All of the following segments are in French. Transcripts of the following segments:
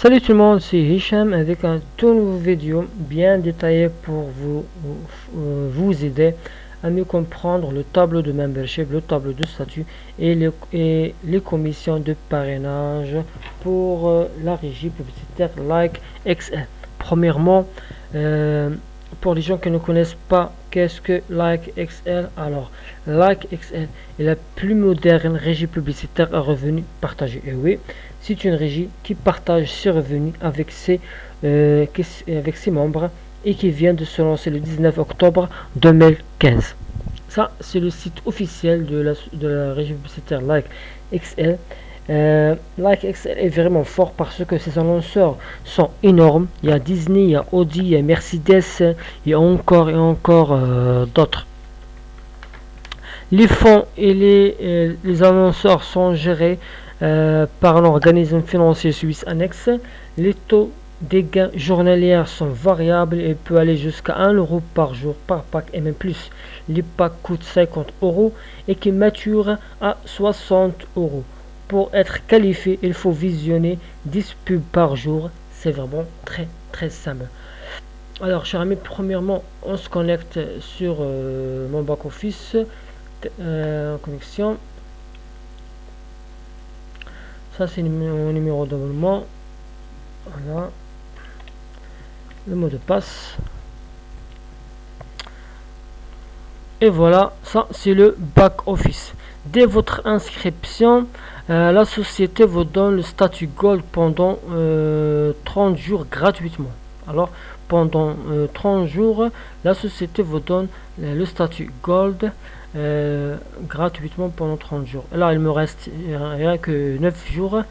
Salut tout le monde, c'est Hicham avec un tout nouveau vidéo bien détaillé pour vous aider à mieux comprendre le tableau de membership, le tableau de statut et les commissions de parrainage pour la régie publicitaire Like XL. Premièrement, pour les gens qui ne connaissent pas qu'est-ce que Like XL, alors Like XL est la plus moderne régie publicitaire à revenus partagés. Et oui, c'est une régie qui partage ses revenus avec ses membres et qui vient de se lancer le 19 octobre 2015. Ça, c'est le site officiel de la régie publicitaire Like XL. Like XL est vraiment fort parce que ses annonceurs sont énormes. Il y a Disney, il y a Audi, il y a Mercedes, il y a encore et encore d'autres. Les fonds et les annonceurs sont gérés par un organisme financier suisse annexe. Les taux des gains journaliers sont variables et peut aller jusqu'à 1 euro par jour par pack et même plus. Les packs coûtent 50 euros et qui maturent à 60 euros. Pour être qualifié, il faut visionner 10 pubs par jour. C'est vraiment très simple. Alors, chers amis, premièrement, on se connecte sur mon back-office. Connexion. Ça, c'est mon numéro d'abonnement. Voilà. Le mot de passe. Et voilà, ça, c'est le back-office. Dès votre inscription, la société vous donne le statut Gold pendant 30 jours gratuitement. Alors, pendant 30 jours, la société vous donne le statut Gold gratuitement pendant 30 jours. Et là, il me reste rien que 9 jours.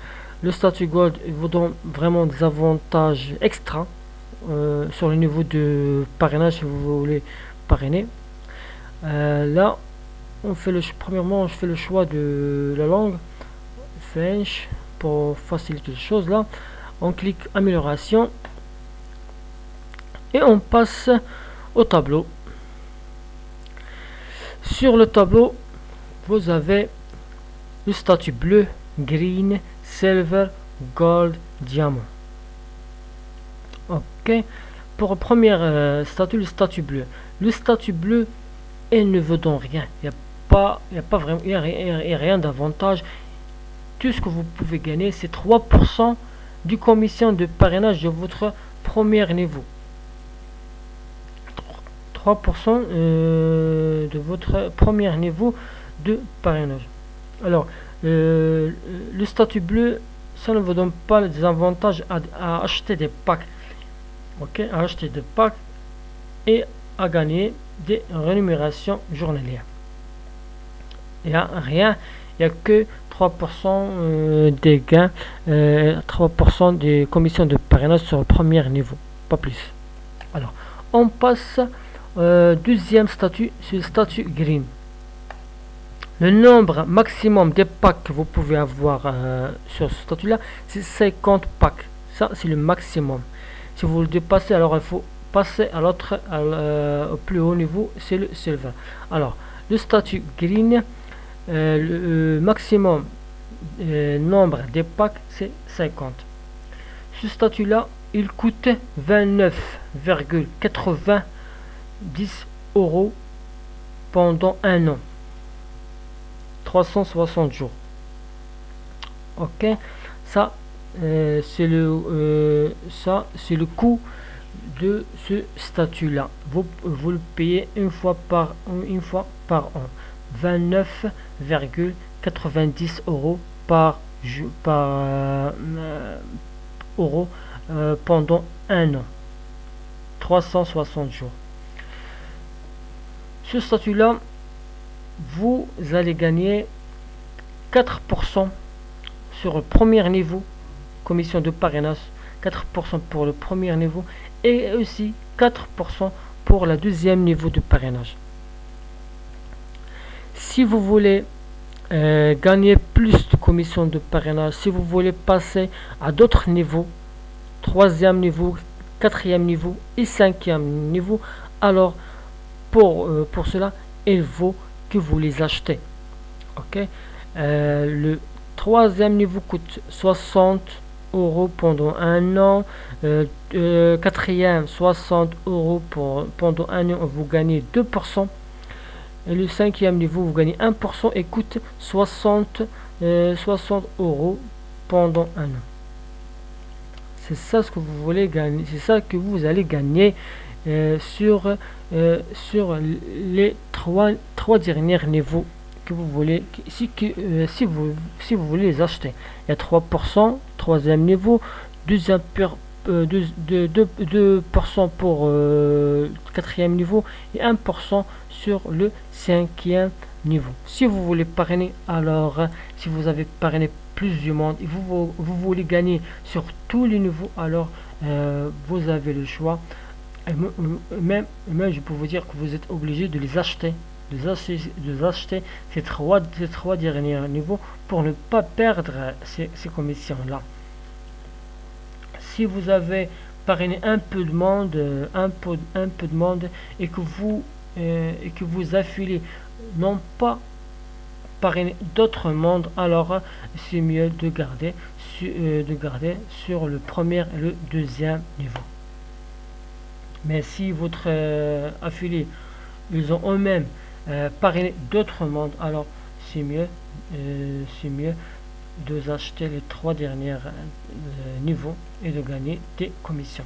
Le statut Gold vous donne vraiment des avantages extra sur le niveau de parrainage si vous voulez parrainer. Là, premièrement, je fais le choix de la langue French pour faciliter les choses. Là, on clique amélioration et on passe au tableau. Sur le tableau, vous avez le statut bleu, green, silver, gold, diamant. Ok. Pour le premier statut, le statut bleu. Le statut bleu, il ne vous donne rien. Il n'y a rien d'avantage. Tout ce que vous pouvez gagner, c'est 3% du commission de parrainage de votre premier niveau. 3% de votre premier niveau de parrainage. Alors, le statut bleu, ça ne vous donne pas des avantages à acheter des packs. Ok, à acheter des packs et à gagner des rémunérations journalières. Il n'y a rien, il n'y a que 3% des gains, 3% des commissions de parrainage sur le premier niveau, pas plus. Alors, on passe deuxième statut, c'est le statut green. Le nombre maximum des packs que vous pouvez avoir sur ce statut là, c'est 50 packs. Ça, c'est le maximum. Si vous le dépassez, alors il faut passer à l'autre, au plus haut niveau, c'est le silver. Alors, le statut green, le maximum nombre des packs, c'est 50. Ce statut là, il coûte 29,90 euros pendant un an, 360 jours. Ok, ça c'est le coût de ce statut là. Vous le payez une fois par an, 29,90 euros par euro pendant un an, 360 jours. Ce statut là, vous allez gagner 4% sur le premier niveau commission de parrainage, 4% pour le premier niveau et aussi 4% pour le deuxième niveau de parrainage. Si vous voulez gagner plus de commissions de parrainage, si vous voulez passer à d'autres niveaux, troisième niveau, quatrième niveau et cinquième niveau, alors pour cela, il faut que vous les achetez. Ok, le troisième niveau coûte 60 € pendant un an. Quatrième, 60 € pendant un an, vous gagnez 2%. Et le cinquième niveau, vous gagnez 1% et coûte 60 € pendant un an. C'est ça ce que vous voulez gagner, c'est ça que vous allez gagner sur les trois derniers niveaux que vous voulez, si vous voulez les acheter. Il y a 3%, troisième niveau, 2% pour le quatrième niveau et 1% sur le cinquième niveau. Si vous voulez parrainer, alors si vous avez parrainé plus du monde et vous voulez gagner sur tous les niveaux, alors vous avez le choix. Et même je peux vous dire que vous êtes obligé de les acheter, ces trois derniers niveaux pour ne pas perdre ces commissions là. Si vous avez parrainé un peu de monde, et que vous affiliez non pas parrainer d'autres mondes, alors c'est mieux de garder sur le premier et le deuxième niveau. Mais si votre affilié, ils ont eux-mêmes parrainé d'autres mondes, alors c'est mieux de acheter les trois derniers niveaux et de gagner des commissions.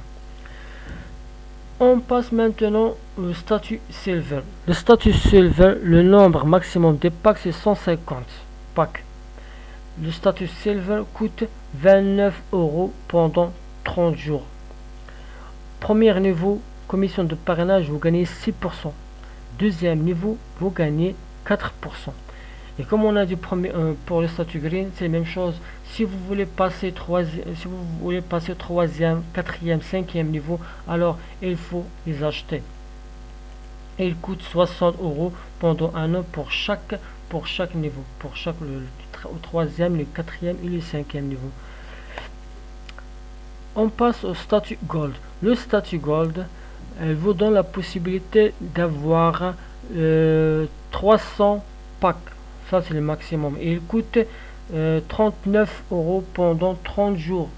On passe maintenant au statut Silver. Le statut Silver, le nombre maximum des packs, c'est 150 packs. Le statut Silver coûte 29 € pendant 30 jours. Premier niveau, commission de parrainage, vous gagnez 6%. Deuxième niveau, vous gagnez 4%. Et comme on a dit pour le statut Green, c'est la même chose. Si vous voulez passer troisième, quatrième, cinquième niveau, alors il faut les acheter. Et il coûte 60 € pendant un an pour chaque niveau, le troisième, le quatrième et le cinquième niveau. On passe au statut Gold. Le statut Gold, elle vous donne la possibilité d'avoir 300 packs. Ça c'est le maximum. Et il coûte 39 € pendant 30 jours.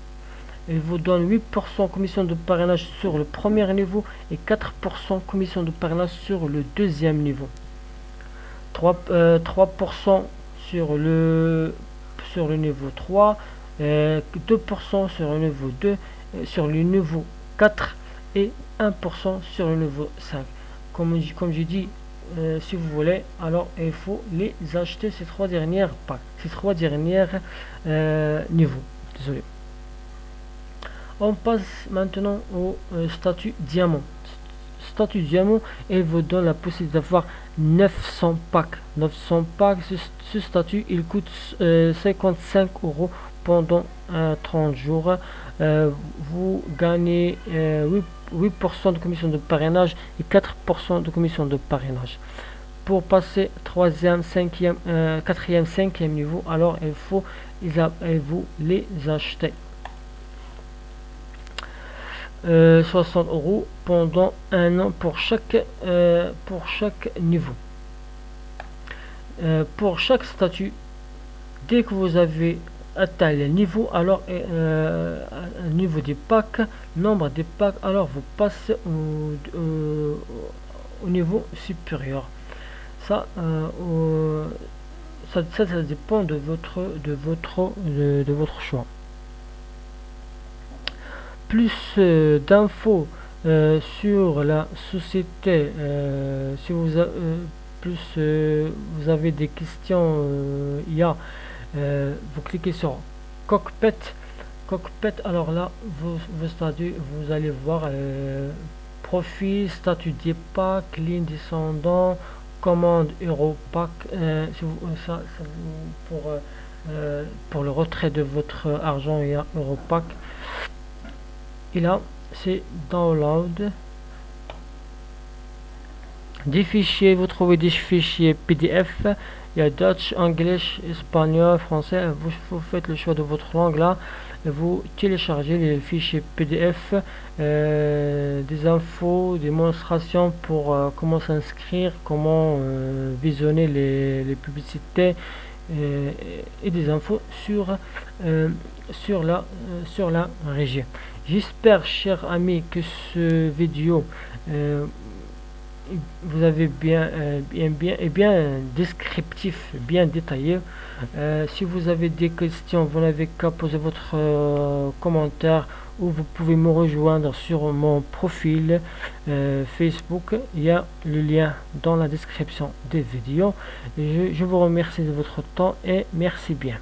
Il vous donne 8% commission de parrainage sur le premier niveau et 4% commission de parrainage sur le deuxième niveau. 3% sur le niveau 3, 2% sur le niveau 2, sur le niveau 4 et 1% sur le niveau 5. Comme j'ai dit, si vous voulez, alors il faut les acheter, ces trois dernières packs, ces trois dernières niveaux. Désolé. On passe maintenant au statut diamant. Statut diamant, il vous donne la possibilité d'avoir 900 packs. 900 packs, ce statut, il coûte 55 € pendant 30 jours. Vous gagnez 8% de commission de parrainage et 4% de commission de parrainage. Pour passer troisième, quatrième, cinquième niveau, alors il faut vous les acheter. 60 € pendant un an pour chaque niveau. Pour chaque statut, dès que vous avez atteint le niveau, alors niveau des packs, nombre des packs, alors vous passez au niveau supérieur. Ça dépend de votre choix. Plus d'infos sur la société, si vous avez des questions, vous cliquez sur Cockpit. Alors là, vous allez voir profil, statut des packs, ligne descendant, commande Europack, pour le retrait de votre argent, il y a Europack. Et là, c'est download des fichiers. Vous trouvez des fichiers PDF. Il y a Dutch, anglais, espagnol, français. Vous faites le choix de votre langue là. Et vous téléchargez les fichiers PDF, des infos, des démonstrations pour comment s'inscrire, comment visionner les publicités, et des infos sur la région. J'espère, chers amis, que ce vidéo vous avez bien descriptif, bien détaillé. Si vous avez des questions, vous n'avez qu'à poser votre commentaire, ou vous pouvez me rejoindre sur mon profil Facebook. Il y a le lien dans la description des vidéos. Je vous remercie de votre temps et merci bien.